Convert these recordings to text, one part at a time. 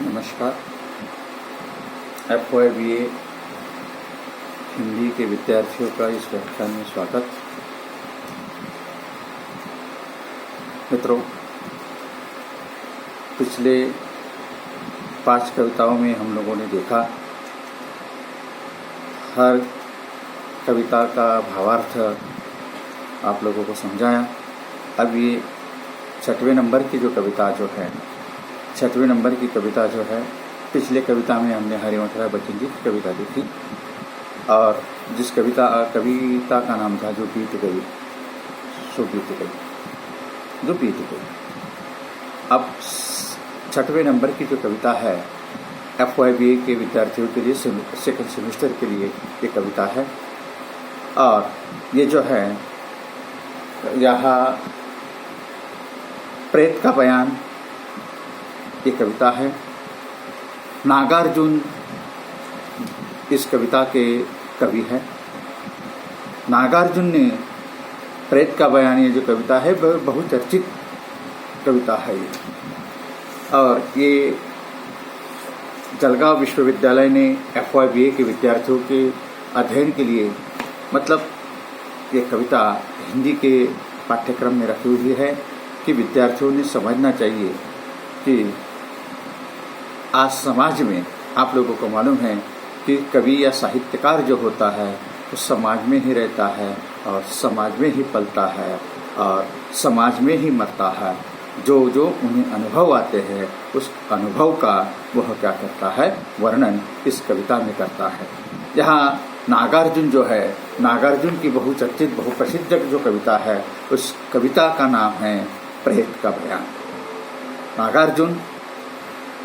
नमस्कार। FY BA Hindi के विद्यार्थियों का इस व्याख्यान में स्वागत। मित्रों, पिछले 5 कविताओं में हम लोगों ने देखा, हर कविता का भावार्थ आप लोगों को समझाया। अब ये 6वें नंबर की जो कविता जो है, 6वें नंबर की कविता जो है, पिछले कविता में हमने हरिवंश राय बच्चन जी की कविता देखी और जिस कविता का नाम था जो बीत गई सो बीत गई, जो बीत गई। अब 6वें नंबर की जो कविता है FY BA के विद्यार्थियों के लिए, सेकंड सेमेस्टर के लिए ये कविता है। और ये जो है यहाँ प्रेत का बयान, ये कविता है। नागार्जुन इस कविता के कवि है। नागार्जुन ने प्रेत का बयान, ये जो कविता है बहुचर्चित कविता है ये, और ये जलगांव विश्वविद्यालय ने FY BA के विद्यार्थियों के अध्ययन के लिए, मतलब ये कविता हिंदी के पाठ्यक्रम में रखी हुई है कि विद्यार्थियों ने समझना चाहिए कि आज समाज में आप लोगों को मालूम है कि कवि या साहित्यकार जो होता है वो समाज में ही रहता है और समाज में ही पलता है और समाज में ही मरता है। जो उन्हें अनुभव आते हैं उस अनुभव का वह क्या करता है, वर्णन इस कविता में करता है। यहाँ नागार्जुन जो है, नागार्जुन की बहुचर्चित बहुप्रसिद्ध जो कविता है, उस कविता का नाम है प्रेत का बयान। नागार्जुन,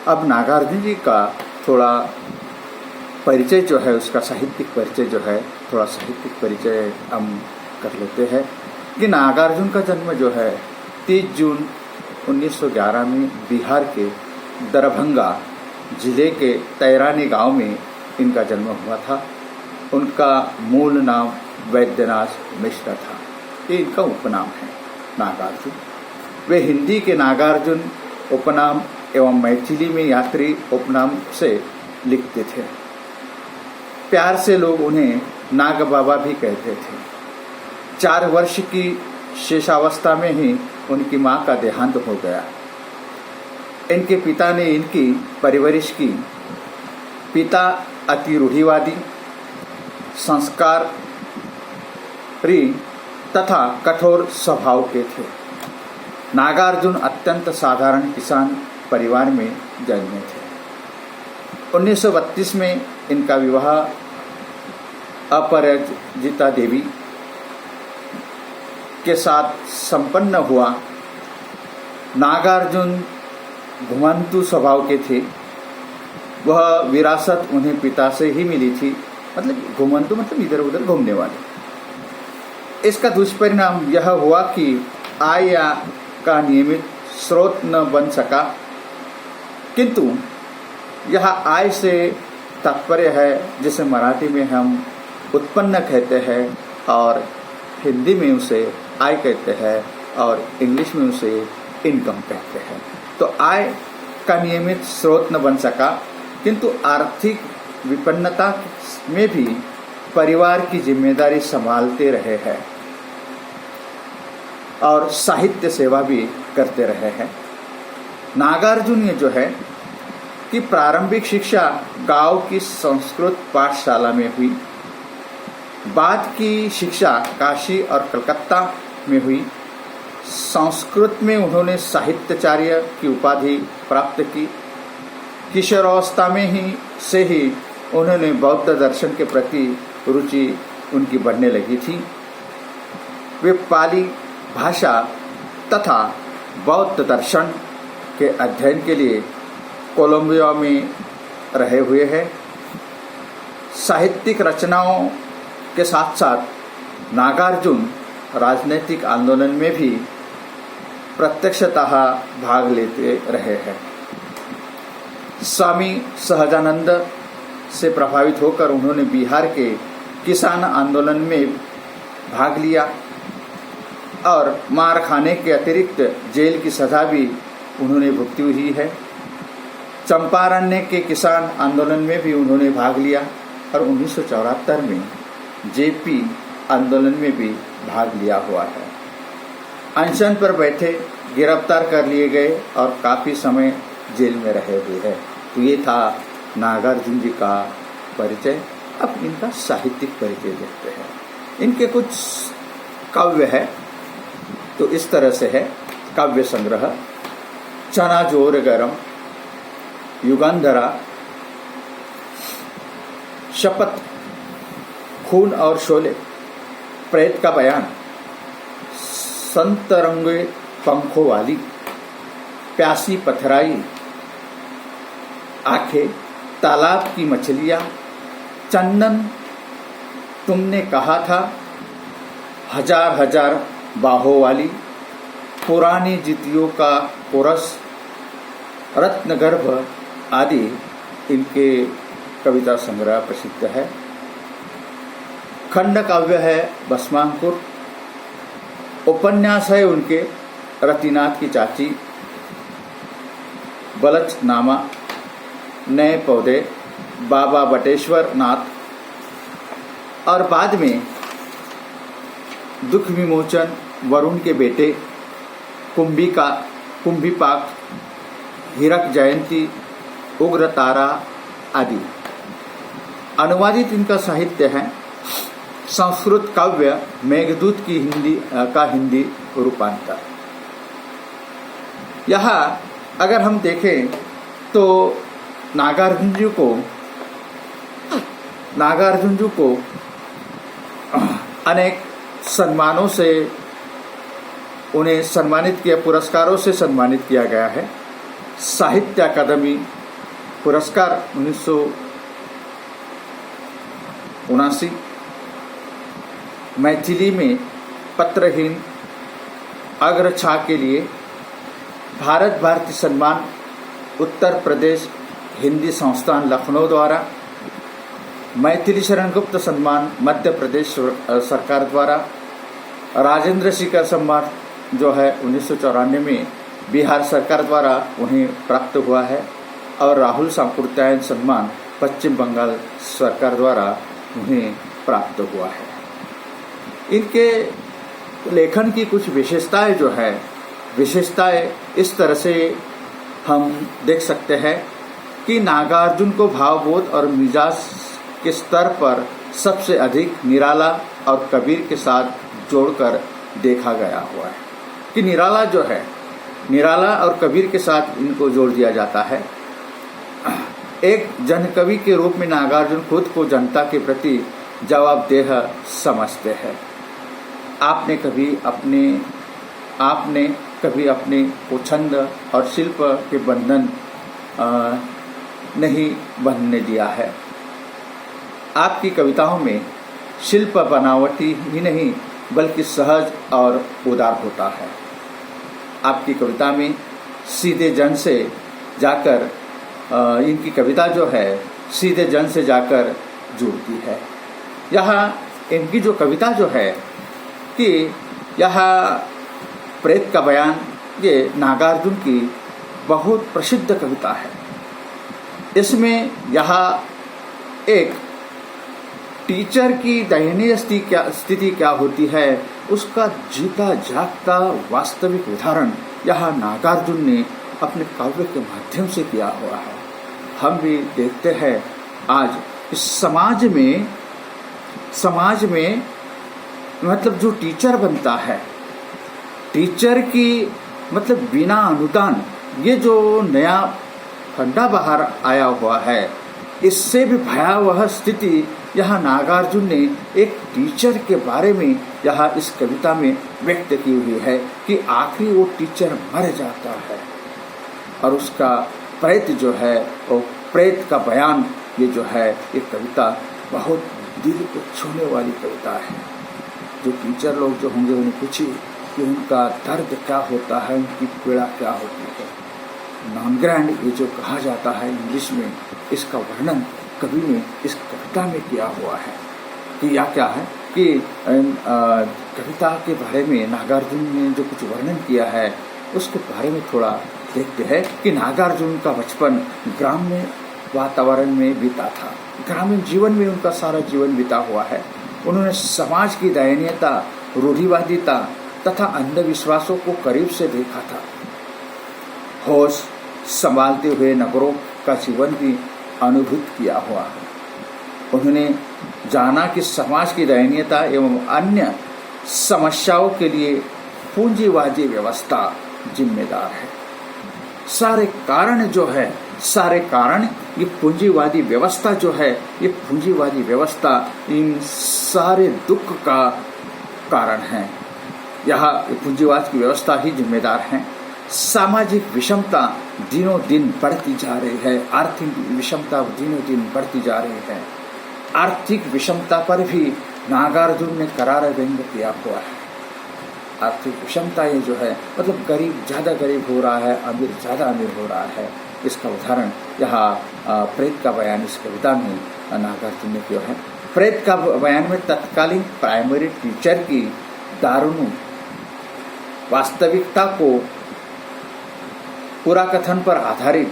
अब नागार्जुन जी का थोड़ा परिचय जो है, उसका साहित्यिक परिचय जो है, थोड़ा साहित्यिक परिचय हम कर लेते हैं कि नागार्जुन का जन्म जो है 30 जून 1911 में बिहार के दरभंगा जिले के तैरानी गांव में इनका जन्म हुआ था। उनका मूल नाम वैद्यनाथ मिश्र था, ये इनका उपनाम है नागार्जुन। वे हिंदी के नागार्जुन उपनाम एवं मैथिली में यात्री उपनाम से लिखते थे। प्यार से लोग उन्हें नाग बाबा भी कहते थे। 4 वर्ष की शेषावस्था में ही उनकी मां का देहांत हो गया। इनके पिता ने इनकी परवरिश की। पिता अति रूढ़िवादी, संस्कार प्रिय तथा कठोर स्वभाव के थे। नागार्जुन अत्यंत साधारण किसान परिवार में जन्मे थे। 1932 में इनका विवाह अपराजिता देवी के साथ संपन्न हुआ। नागार्जुन घुमंतु स्वभाव के थे। वह विरासत उन्हें पिता से ही मिली थी, मतलब घुमंतु मतलब इधर उधर घूमने वाले। इसका दुष्परिणाम यह हुआ कि आय का नियमित स्रोत न बन सका। किंतु यह आय से तात्पर्य है जिसे मराठी में हम उत्पन्न कहते हैं और हिंदी में उसे आय कहते हैं और इंग्लिश में उसे इनकम कहते हैं। तो आय का नियमित स्रोत न बन सका, किंतु आर्थिक विपन्नता में भी परिवार की जिम्मेदारी संभालते रहे हैं और साहित्य सेवा भी करते रहे हैं। नागार्जुन ये जो है कि प्रारंभिक शिक्षा गांव की संस्कृत पाठशाला में हुई। बाद की शिक्षा काशी और कलकत्ता में हुई। संस्कृत में उन्होंने साहित्याचार्य की उपाधि प्राप्त की। किशोरावस्था में ही उन्होंने बौद्ध दर्शन के प्रति रुचि उनकी बढ़ने लगी थी। वे पाली भाषा तथा बौद्ध दर्शन के अध्ययन के लिए कोलंबिया में रहे हुए हैं। साहित्यिक रचनाओं के साथ साथ नागार्जुन राजनीतिक आंदोलन में भी प्रत्यक्षतः भाग लेते रहे हैं। स्वामी सहजानंद से प्रभावित होकर उन्होंने बिहार के किसान आंदोलन में भाग लिया और मार खाने के अतिरिक्त जेल की सजा भी उन्होंने भुगती हुई है। चंपारण्य के किसान आंदोलन में भी उन्होंने भाग लिया और 1974 में जेपी आंदोलन में भी भाग लिया हुआ है। अनशन पर बैठे गिरफ्तार कर लिए गए और काफ़ी समय जेल में रहे हुए हैं। तो ये था नागार्जुन जी का परिचय। अब इनका साहित्यिक परिचय देखते हैं। इनके कुछ काव्य है, तो इस तरह से है। काव्य संग्रह: चना जोर गरम, युगंधरा, शपथ, खून और शोले, प्रेत का बयान, संतरंगे पंखों वाली, प्यासी पथराई आंखें, तालाब की मछलियां, चंदन, तुमने कहा था, हजार हजार बाहों वाली, पुरानी जितियों का कोरस, रत्नगर्भ आदि इनके कविता संग्रह प्रसिद्ध है। खंड काव्य है भस्मांकुर। उपन्यास है उनके रतिनाथ की चाची, बलचनामा, नए पौधे, बाबा बटेश्वर नाथ, और बाद में दुख विमोचन, वरुण के बेटे, कुंभीपाक, हीरक जयंती, उग्र तारा आदि। अनुवादित इनका साहित्य है। संस्कृत काव्य मेघदूत की हिंदी रूपांतर। यहाँ अगर हम देखें तो नागार्जुन जी को अनेक सम्मानों से उन्हें सम्मानित किया, पुरस्कारों से सम्मानित किया गया है। साहित्य अकादमी पुरस्कार 1979, मैथिली में पत्रहीन अग्रछा के लिए भारत भारती सम्मान उत्तर प्रदेश हिंदी संस्थान लखनऊ द्वारा, मैथिली शरण गुप्त सम्मान मध्य प्रदेश सरकार द्वारा, राजेंद्र शिखर सम्मान जो है 1994 में बिहार सरकार द्वारा उन्हें प्राप्त हुआ है, और राहुल सांकृत्यायन सम्मान पश्चिम बंगाल सरकार द्वारा उन्हें प्राप्त हुआ है। इनके लेखन की कुछ विशेषताएं इस तरह से हम देख सकते हैं कि नागार्जुन को भावबोध और मिजाज के स्तर पर सबसे अधिक निराला और कबीर के साथ जोड़कर देखा गया हुआ है। कि निराला और कबीर के साथ इनको जोड़ दिया जाता है। एक जनकवि के रूप में नागार्जुन खुद को जनता के प्रति जवाबदेह समझते हैं। आपने कभी अपने को छंद और शिल्प के बंधन नहीं बनने दिया है। आपकी कविताओं में शिल्प बनावटी ही नहीं बल्कि सहज और उदार होता है। आपकी कविता में सीधे जन से जाकर इनकी कविता जो है सीधे जन से जाकर जुड़ती है। यहाँ इनकी जो कविता जो है कि यहाँ प्रेत का बयान, ये नागार्जुन की बहुत प्रसिद्ध कविता है। इसमें यहाँ एक टीचर की दयनीय स्थिति क्या होती है उसका जीता जागता वास्तविक उदाहरण यहाँ नागार्जुन ने अपने काव्य के माध्यम से किया हुआ है। हम भी देखते हैं आज इस समाज में मतलब जो टीचर बनता है, टीचर की मतलब बिना अनुदान, ये जो नया फंडा बाहर आया हुआ है, इससे भी भयावह स्थिति यहाँ नागार्जुन ने एक टीचर के बारे में यहाँ इस कविता में व्यक्त की हुई है कि आखिरी वो टीचर मर जाता है और उसका प्रेत जो है वो प्रेत का बयान, ये जो है ये कविता बहुत दिल को छूने वाली कविता है। जो टीचर लोग जो होंगे उन्हें पूछिए कि उनका दर्द क्या होता है, उनकी पीड़ा क्या होती है। नॉन ग्रैंड ये जो कहा जाता है इंग्लिश में, इसका वर्णन कवि ने इस कविता में किया हुआ है। कि या क्या है कि कविता के बारे में नागार्जुन ने जो कुछ वर्णन किया है उसके बारे में थोड़ा देखते हैं कि नागार्जुन का बचपन ग्राम्य वातावरण में बीता था, ग्रामीण जीवन में उनका सारा जीवन बीता हुआ है। उन्होंने समाज की दयनीयता, रूढ़िवादिता तथा अंधविश्वासों को करीब से देखा था। होश संभालते हुए नगरों का जीवन भी अनुभूत किया हुआ है। उन्होंने जाना कि समाज की दयनीयता एवं अन्य समस्याओं के लिए पूंजीवादी व्यवस्था जिम्मेदार है। सारे कारण ये पूंजीवादी व्यवस्था जो है, ये पूंजीवादी व्यवस्था इन सारे दुख का कारण है। यहाँ पूंजीवाद की व्यवस्था ही जिम्मेदार है। सामाजिक विषमता दिनों दिन बढ़ती जा रही है, आर्थिक विषमता दिनों दिन बढ़ती जा रही है। आर्थिक विषमता पर भी नागार्जुन ने करारा व्यंग किया हुआ है। आर्थिक विषमता ये जो है, मतलब गरीब ज़्यादा गरीब हो रहा है, अमीर ज़्यादा अमीर हो रहा है। इसका उदाहरण यहाँ प्रेत का बयान इस कविता में नागार्जुन ने किया है। प्रेत का बयान में तत्कालीन प्राइमरी टीचर की दारुण वास्तविकता को पूरा कथन पर आधारित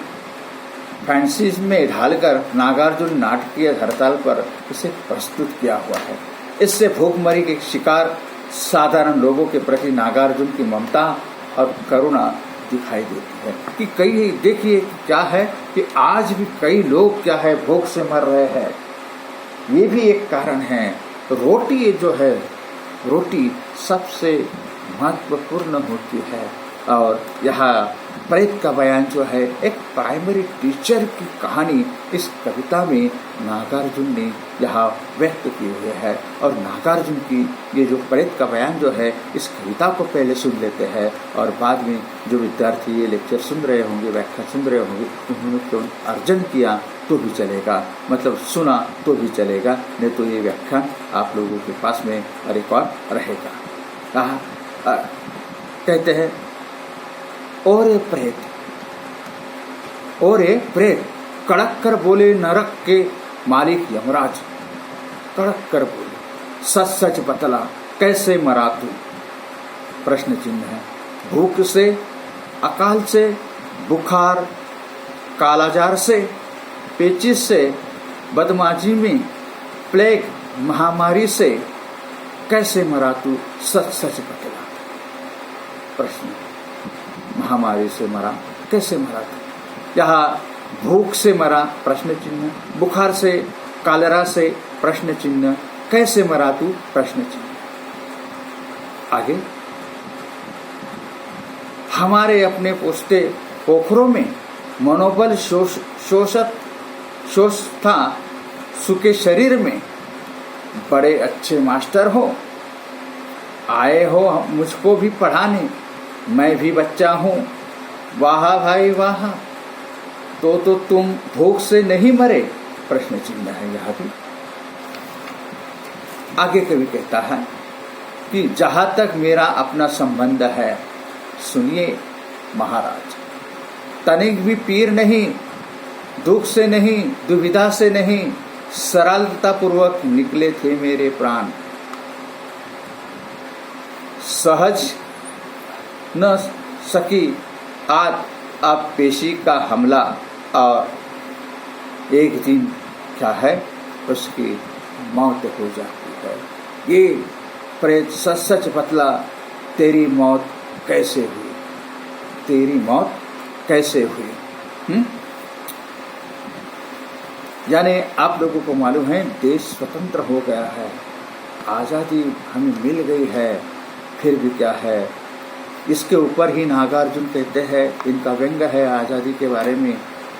फैंसीज में ढालकर नागार्जुन नाटकीय हड़ताल पर इसे प्रस्तुत किया हुआ है। इससे भूखमरी के शिकार साधारण लोगों के प्रति नागार्जुन की ममता और करुणा दिखाई देती है कि कई देखिए क्या है कि आज भी कई लोग क्या है भूख से मर रहे हैं। ये भी एक कारण है। रोटी जो है, रोटी सबसे महत्वपूर्ण होती है। और यहाँ प्रेत का बयान जो है एक प्राइमरी टीचर की कहानी इस कविता में नागार्जुन ने यहाँ व्यक्त की हुई है। और नागार्जुन की ये जो प्रेत का बयान जो है, इस कविता को पहले सुन लेते हैं और बाद में जो विद्यार्थी ये लेक्चर सुन रहे होंगे, व्याख्या सुन रहे होंगे, उन्होंने क्यों अर्जन किया तो भी चलेगा, मतलब सुना तो भी चलेगा, नहीं तो ये व्याख्यान आप लोगों के पास में रिकॉर्ड रहेगा। कहते हैं और ये प्रेत कड़क कर बोले नरक के मालिक यमराज, कड़क कर बोले सच सच बतला कैसे मरा तू, प्रश्न चिन्ह है। भूख से, अकाल से, बुखार, कालाजार से, पेचिश से, बदमाशी में, प्लेग महामारी से कैसे मरा तू, सच सच बतला। प्रश्न, महामारी से मरा, कैसे मरा था? यहाँ भूख से मरा, प्रश्न चिन्ह, बुखार से, कालरा से, प्रश्न चिन्ह, कैसे मरा तू, प्रश्न चिन्ह। आगे, हमारे अपने पोस्ते पोखरों में मनोबल शोषता सुके शरीर में, बड़े अच्छे मास्टर हो, आए हो मुझको भी पढ़ाने, मैं भी बच्चा हूँ, वाह भाई वाह, तो तुम भूख से नहीं मरे, प्रश्न चिन्ह है यहाँ भी। आगे कवि कहता है कि जहां तक मेरा अपना संबंध है, सुनिए महाराज, तनिक भी पीर नहीं, दुख से नहीं, दुविधा से नहीं, सरलता पूर्वक निकले थे मेरे प्राण। सहज न सकी आज अब पेशी का हमला, और एक दिन क्या है उसकी मौत हो जाती है। ये प्रेत सच सच बतला, तेरी मौत कैसे हुई, तेरी मौत कैसे हुई। यानी आप लोगों को मालूम है देश स्वतंत्र हो गया है, आज़ादी हमें मिल गई है, फिर भी क्या है, इसके ऊपर ही नागार्जुन कहते हैं, इनका व्यंग है आज़ादी के बारे में,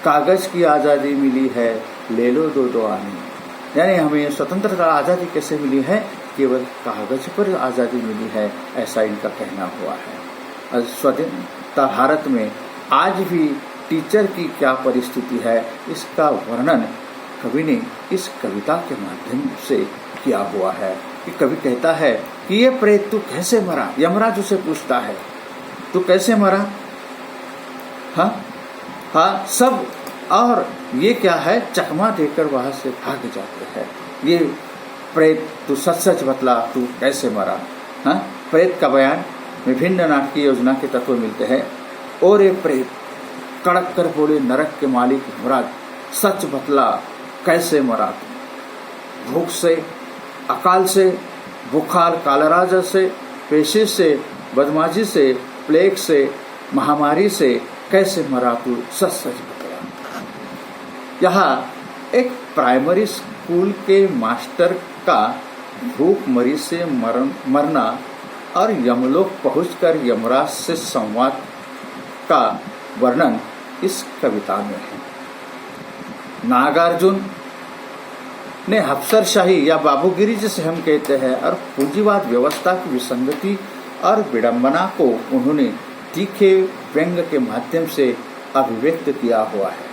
कागज़ की आज़ादी मिली है, ले लो दो दो आने। यानी हमें स्वतंत्रता आज़ादी कैसे मिली है, केवल कागज़ पर आज़ादी मिली है, ऐसा इनका कहना हुआ है। स्वतंत्रता भारत में आज भी टीचर की क्या परिस्थिति है, इसका वर्णन कवि ने इस कविता के माध्यम से किया हुआ है। कि कवि कहता है कि ये प्रेत तू कैसे मरा, यमराज उसे पूछता है तू कैसे मरा। हाँ सब, और ये क्या है, चकमा देकर वहां से भाग जाते हैं। ये प्रेत तू सच सच बतला, तू कैसे मरा। प्रेत का बयान विभिन्न नाटकीय योजना के तत्व मिलते हैं। और ये प्रेत कड़क कर बोले, नरक के मालिक यमराज, सच बतला, कैसे मरा तुम? भूख से, अकाल से, बुखार, कालराज से, पेशी से, बदमाशी से, प्लेग से, महामारी से कैसे मरा तू? सच सच बतला। यहाँ एक प्राइमरी स्कूल के मास्टर का भूखमरी से मरना और यमलोक पहुंचकर यमराज से संवाद का वर्णन इस कविता में है। नागार्जुन ने अफसरशाही या बाबूगिरी जिसे हम कहते हैं और पूंजीवाद व्यवस्था की विसंगति और विडंबना को उन्होंने तीखे व्यंग के माध्यम से अभिव्यक्त किया हुआ है।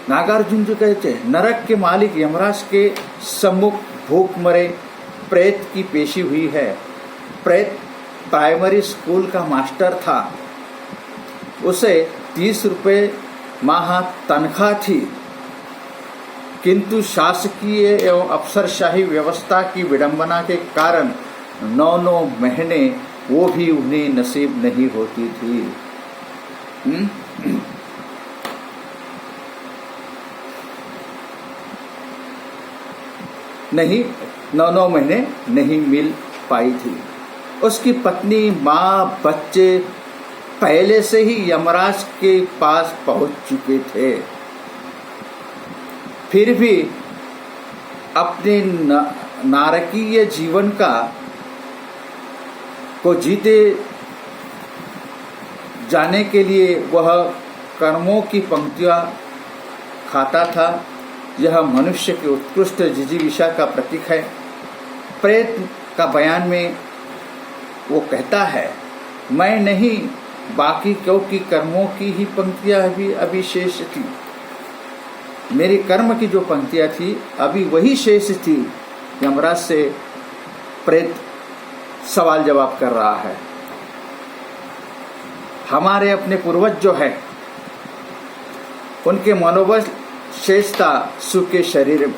नागार्जुन जो कहते हैं, नरक के मालिक यमराज के सम्मुख भूख मरे प्रेत की पेशी हुई है। प्रेत प्राइमरी स्कूल का मास्टर था, उसे 30 रुपये माह तनख्वाह थी, किंतु शासकीय एवं अफसरशाही व्यवस्था की विडंबना के कारण 9 महीने वो भी उन्हें नसीब नहीं होती थी। नहीं, 9 महीने नहीं मिल पाई थी। उसकी पत्नी, माँ, बच्चे पहले से ही यमराज के पास पहुंच चुके थे, फिर भी अपने नारकीय जीवन को जीते जाने के लिए वह कर्मों की पंक्तियां खाता था। यह मनुष्य के उत्कृष्ट जिजीविषा का प्रतीक है। प्रेत का बयान में वो कहता है, मैं नहीं, बाकी क्योंकि कर्मों की ही पंक्तियां भी अभी शेष थी। मेरे कर्म की जो पंक्तियां थी अभी वही शेष थी। यमराज से प्रेत सवाल जवाब कर रहा है। हमारे अपने पूर्वज जो है उनके मनोबल शेष था सुख के शरीर में,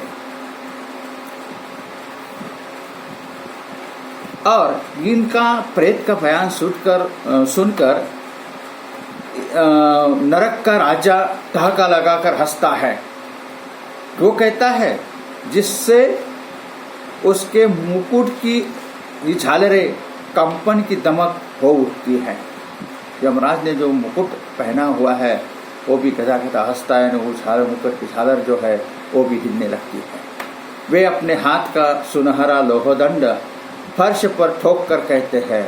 और इनका प्रेत का बयान सुनकर नरक का राजा ठहाका लगाकर हंसता है। वो कहता है, जिससे उसके मुकुट की झालरें कंपन की दमक हो उठती है। यमराज ने जो मुकुट पहना हुआ है वो भी गधा गधा हंसता है, वो झालर मुकुट की झालर जो है वो भी हिलने लगती है। वे अपने हाथ का सुनहरा लोहदंड फर्श पर ठोक कर कहते हैं,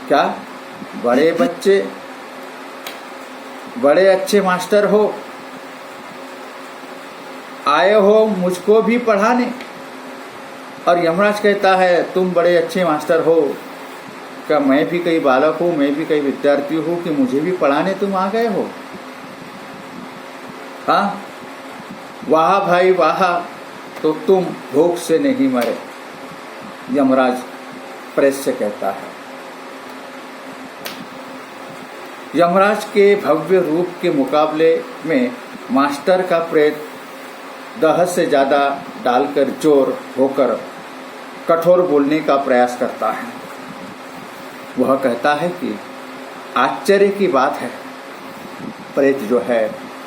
क्या बड़े बच्चे, बड़े अच्छे मास्टर हो, आए हो मुझको भी पढ़ाने। और यमराज कहता है, तुम बड़े अच्छे मास्टर हो, क्या मैं भी कई बालक हूँ, मैं भी कई विद्यार्थी हूँ कि मुझे भी पढ़ाने तुम आ गए हो? हाँ, वाह भाई वाह, तो तुम भूख से नहीं मरे, यमराज प्रेत से कहता है। यमराज के भव्य रूप के मुकाबले में मास्टर का प्रेत दह से ज़्यादा डालकर जोर होकर कठोर बोलने का प्रयास करता है। वह कहता है कि आश्चर्य की बात है, प्रेत जो है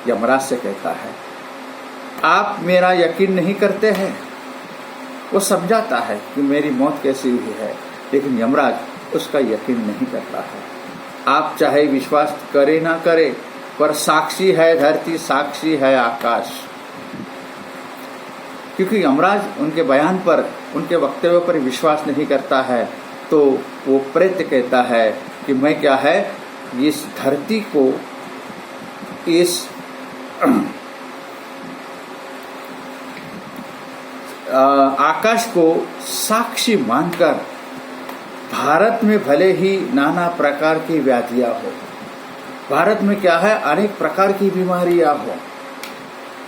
यमराज से कहता है, आप मेरा यकीन नहीं करते हैं। वो समझाता है कि मेरी मौत कैसी हुई है, लेकिन यमराज उसका यकीन नहीं करता है। आप चाहे विश्वास करे ना करे, पर साक्षी है धरती, साक्षी है आकाश। क्योंकि यमराज उनके बयान पर, उनके वक्तव्य पर विश्वास नहीं करता है, तो वो प्रेत कहता है कि मैं क्या है, इस धरती को, इस आकाश को साक्षी मानकर, भारत में भले ही नाना प्रकार की व्याधियां हो, भारत में क्या है, अनेक प्रकार की बीमारियां हो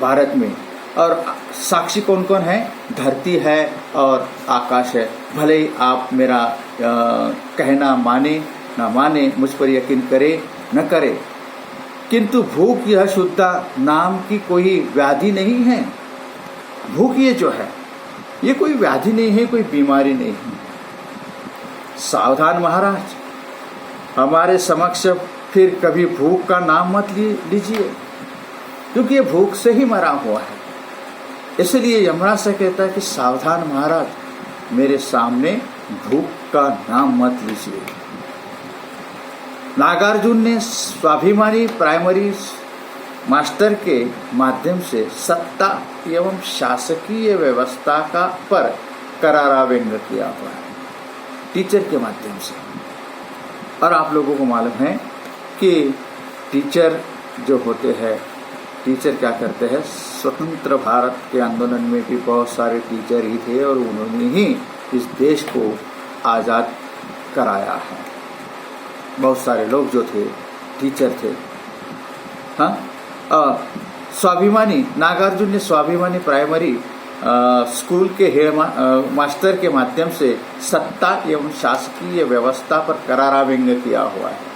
भारत में, और साक्षी कौन कौन है, धरती है और आकाश है। भले ही आप मेरा कहना माने ना माने, मुझ पर यकीन करे न करे, किंतु भूख यह शुद्धा नाम की कोई व्याधि नहीं है। भूख ये जो है ये कोई व्याधि नहीं है, कोई बीमारी नहीं है। सावधान महाराज, हमारे समक्ष फिर कभी भूख का नाम मत लीजिए, क्योंकि ये भूख से ही मरा हुआ है। इसलिए यमराज से कहता है कि सावधान महाराज, मेरे सामने भूख का नाम मत लीजिए। नागार्जुन ने स्वाभिमानी प्राइमरी मास्टर के माध्यम से सत्ता एवं शासकीय व्यवस्था का पर करारा व्यंग किया हुआ है, टीचर के माध्यम से। और आप लोगों को मालूम है कि टीचर जो होते हैं, टीचर क्या करते हैं, स्वतंत्र भारत के आंदोलन में भी बहुत सारे टीचर ही थे और उन्होंने ही इस देश को आज़ाद कराया है। बहुत सारे लोग जो थे टीचर थे। हाँ, स्वाभिमानी नागार्जुन ने स्वाभिमानी प्राइमरी स्कूल के हेड मास्टर के माध्यम से सत्ता एवं शासकीय व्यवस्था पर करारा व्यंग किया हुआ है।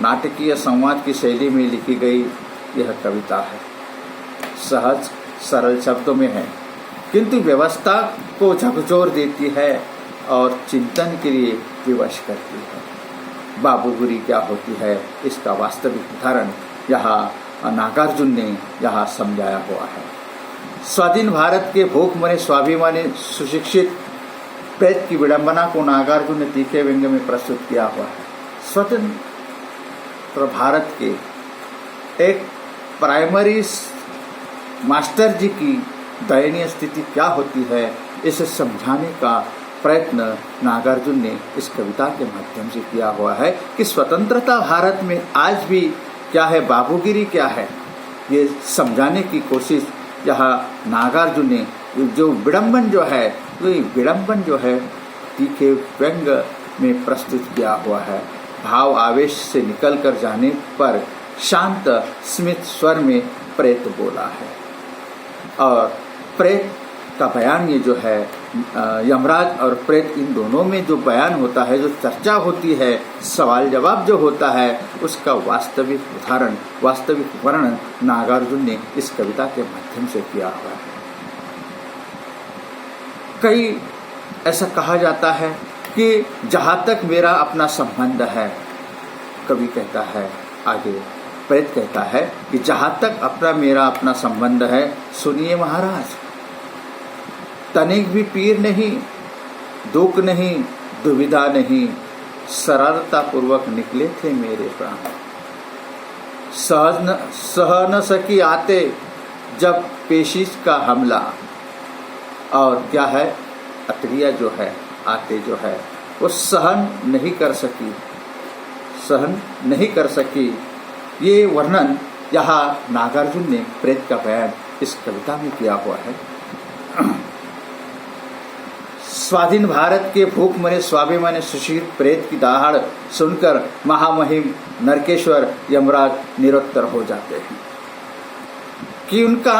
नाटकीय संवाद की शैली में लिखी गई यह कविता है। सहज सरल शब्दों में है, किंतु व्यवस्था को झकझोर देती है और चिंतन के लिए विवश करती है। बाबूगिरी क्या होती है, इसका वास्तविक उदाहरण यहाँ नागार्जुन ने यहाँ समझाया हुआ है। स्वाधीन भारत के भूखमरे स्वाभिमानी सुशिक्षित प्रेत की विडंबना को नागार्जुन ने तीखे व्यंग में प्रस्तुत किया हुआ है। स्वतंत्र भारत के एक प्राइमरी मास्टर जी की दयनीय स्थिति क्या होती है, इसे समझाने का प्रयत्न नागार्जुन ने इस कविता के माध्यम से किया हुआ है कि स्वतंत्रता भारत में आज भी क्या है, बाबूगिरी क्या है, ये समझाने की कोशिश यहाँ नागार्जुन ने जो विडंबन जो है, विडंबन जो है तीखे व्यंग में प्रस्तुत किया हुआ है। भाव आवेश से निकल कर जाने पर शांत स्मित स्वर में प्रेत बोला है। और प्रेत का बयान ये जो है, यमराज और प्रेत इन दोनों में जो बयान होता है, जो चर्चा होती है, सवाल जवाब जो होता है, उसका वास्तविक उदाहरण, वास्तविक वर्णन नागार्जुन ने इस कविता के माध्यम से किया हुआ है। कई ऐसा कहा जाता है कि जहाँ तक मेरा अपना संबंध है, कवि कहता है आगे, प्रेत कहता है कि जहाँ तक मेरा अपना संबंध है, सुनिए महाराज, तनिक भी पीर नहीं, दुख नहीं, दुविधा नहीं, सरलता पूर्वक निकले थे मेरे प्राण। सह न सकी आते जब पेशिश का हमला। और क्या है, अत्रिया जो है, आते जो है, वो सहन नहीं कर सकी। ये वर्णन यहाँ नागार्जुन ने प्रेत का बयान इस कविता में किया हुआ है। स्वाधीन भारत के भूखमरे स्वाभिमानी सुशील प्रेत की दहाड़ सुनकर महामहिम नरकेश्वर यमराज निरुत्तर हो जाते हैं कि उनका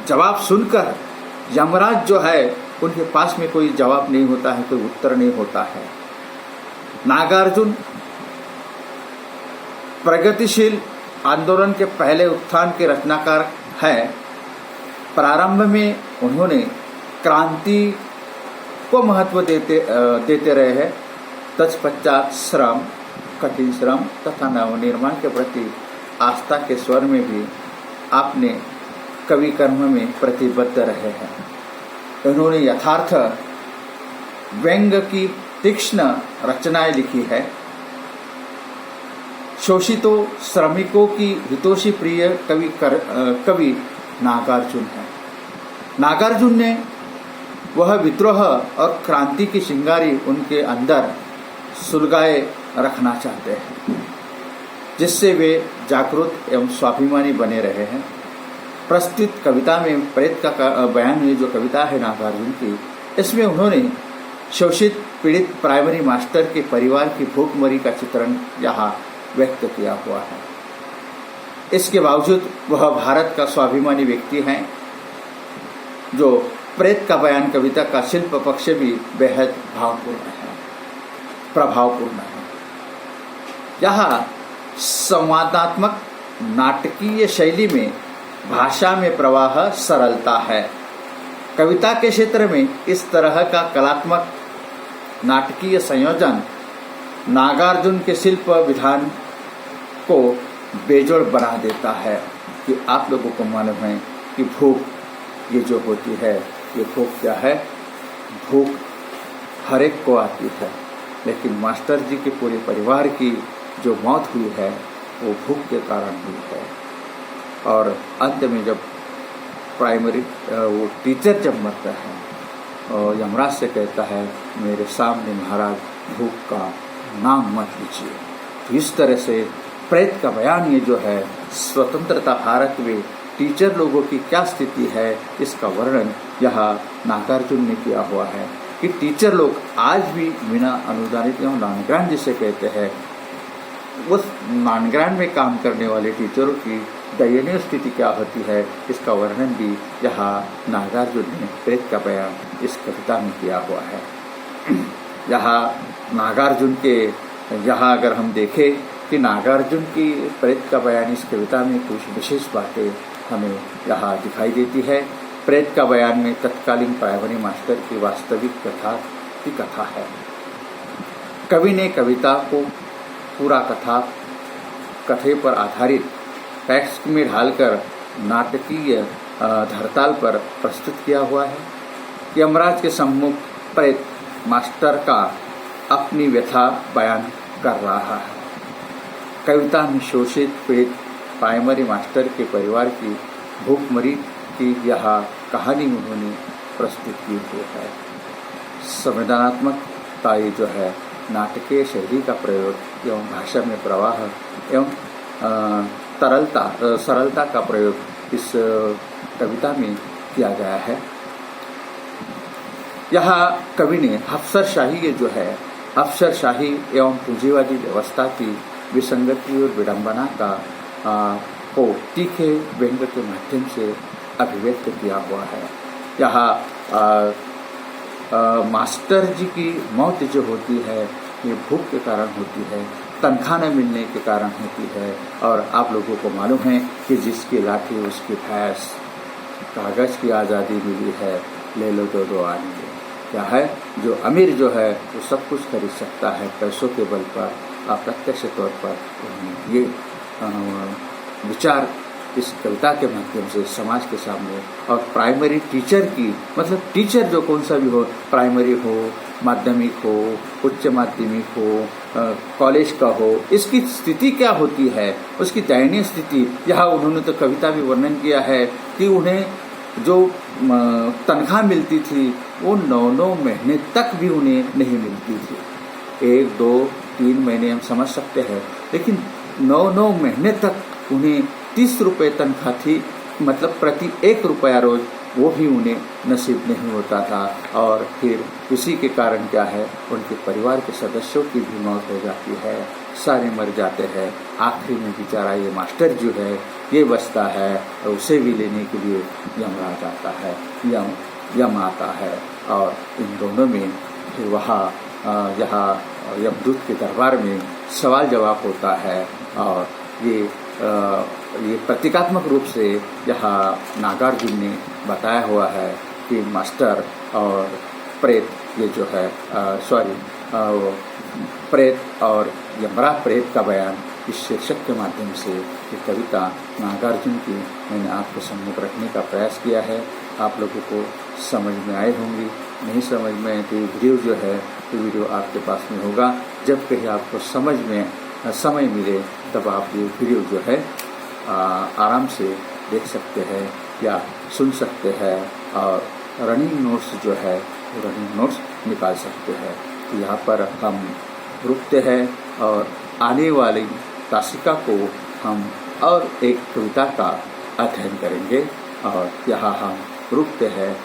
जवाब सुनकर यमराज जो है, उनके पास में कोई जवाब नहीं होता है, कोई उत्तर नहीं होता है। नागार्जुन प्रगतिशील आंदोलन के पहले उत्थान के रचनाकार हैं। प्रारंभ में उन्होंने क्रांति को महत्व देते रहे हैं। तत्पश्चात श्रम, कठिन श्रम तथा नवनिर्माण के प्रति आस्था के स्वर में भी आपने कवि कर्म में प्रतिबद्ध रहे हैं। उन्होंने यथार्थ व्यंग की तीक्ष्ण रचनाएं लिखी है। शोषितों श्रमिकों की हितोषी प्रिय कवि नागार्जुन है। नागार्जुन ने वह विद्रोह और क्रांति की चिंगारी उनके अंदर सुलगाए रखना चाहते हैं, जिससे वे जागरूक एवं स्वाभिमानी बने रहे हैं। प्रस्तुत कविता में प्रेत का बयान में जो कविता है नागार्जुन की, इसमें उन्होंने शोषित पीड़ित प्राइमरी मास्टर के परिवार की भूखमरी का चित्रण यहाँ व्यक्त किया हुआ है। इसके बावजूद वह भारत का स्वाभिमानी व्यक्ति हैं। जो प्रेत का बयान कविता का शिल्प पक्ष भी बेहद भावपूर्ण है, प्रभावपूर्ण है। यहाँ संवादात्मक नाटकीय शैली में भाषा में प्रवाह सरलता है। कविता के क्षेत्र में इस तरह का कलात्मक नाटकीय संयोजन नागार्जुन के शिल्प विधान बेजोड़ बना देता है कि आप लोगों को मालूम है कि भूख ये जो होती है, ये भूख क्या है? भूख हर एक को आती है, लेकिन मास्टर जी के पूरे परिवार की जो मौत हुई है वो भूख के कारण हुई है। और अंत में जब प्राइमरी वो टीचर जब मरता है और यमराज से कहता है मेरे सामने महाराज भूख का नाम मत लीजिए। तो इस तरह से प्रेत का बयान ये जो है, स्वतंत्रता भारत में टीचर लोगों की क्या स्थिति है इसका वर्णन यहाँ नागार्जुन ने किया हुआ है कि टीचर लोग आज भी बिना अनुदानित एवं नॉन ग्रांट जिसे कहते हैं, उस नॉन ग्रांट में काम करने वाले टीचरों की दयनीय स्थिति क्या होती है इसका वर्णन भी यहाँ नागार्जुन ने प्रेत का बयान इस कविता में किया हुआ है। यहाँ नागार्जुन के यहाँ अगर हम देखें कि नागार्जुन की प्रेत का बयान इस कविता में कुछ विशेष बातें हमें यहाँ दिखाई देती है। प्रेत का बयान में तत्कालीन प्राइमरी मास्टर की वास्तविक कथा की कथा है। कवि ने कविता को पूरा कथे पर आधारित टेक्स्ट में ढालकर नाटकीय धरताल पर प्रस्तुत किया हुआ है। यमराज के सम्मुख प्रेत मास्टर का अपनी व्यथा बयान कर रहा है। कविता में शोषित पीड़ित प्राइमरी मास्टर के परिवार की भूखमरी की यह कहानी उन्होंने प्रस्तुत की हुई है। संवेदनात्मकता ये जो है, नाटकीय शैली का प्रयोग एवं भाषा में प्रवाह एवं सरलता का प्रयोग इस कविता में किया गया है। यहाँ कवि ने अफसरशाही ये जो है, अफसरशाही एवं पूंजीवादी व्यवस्था की विसंगति और विडंबना का को तीखे व्यंग्य के माध्यम से अभिव्यक्त किया हुआ है। यहाँ मास्टर जी की मौत जो होती है ये भूख के कारण होती है, तनख्वाह न मिलने के कारण होती है। और आप लोगों को मालूम है कि जिसकी लाठी उसकी भैंस, कागज की आज़ादी मिली है ले लो तो दो आने दो। क्या है, जो अमीर जो है वो सब कुछ खरीद सकता है पैसों के बल पर। अप्रत्यक्ष तौर पर ये विचार इस कविता के माध्यम से समाज के सामने, और प्राइमरी टीचर की मतलब टीचर जो कौन सा भी हो, प्राइमरी हो, माध्यमिक हो, उच्च माध्यमिक हो, कॉलेज का हो, इसकी स्थिति क्या होती है, उसकी दयनीय स्थिति यहाँ उन्होंने तो कविता में वर्णन किया है कि उन्हें जो तनख्वाह मिलती थी वो 9-9 महीने तक भी उन्हें नहीं मिलती थी। 1, 2, 3 महीने हम समझ सकते हैं, लेकिन 9-9 महीने तक उन्हें 30 रुपये तनख्वाह थी, मतलब प्रति 1 रुपया रोज, वो भी उन्हें नसीब नहीं होता था। और फिर इसी के कारण क्या है, उनके परिवार के सदस्यों की भी मौत हो जाती है, सारे मर जाते हैं। आखिरी में बेचारा ये मास्टर जो है ये बचता है और उसे भी लेने के लिए यमराज आता है, यम आता है। और इन दोनों में फिर वहाँ यहाँ यमदूत के दरबार में सवाल जवाब होता है। और ये प्रतीकात्मक रूप से यहाँ नागार्जुन ने बताया हुआ है कि मास्टर और प्रेत ये जो है प्रेत और यमराज प्रेत का बयान इस शीर्षक के माध्यम से ये कविता नागार्जुन की मैंने आपके सम्मुख रखने का प्रयास किया है। आप लोगों को समझ में आए होंगी, नहीं समझ में आए तो ये वीडियो जो है तो वीडियो आपके पास में होगा। जब कहीं आपको समझ में समय मिले तब आप ये वीडियो जो है आराम से देख सकते हैं या सुन सकते हैं, और रनिंग नोट्स जो है वो रनिंग नोट्स निकाल सकते हैं। तो यहाँ पर हम रुकते हैं और आने वाली तासिका को हम और एक कविता का अध्ययन करेंगे, और यहाँ हम रुकते हैं।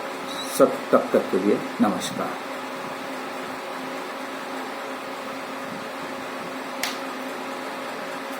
सब तब तक के लिए नमस्कार।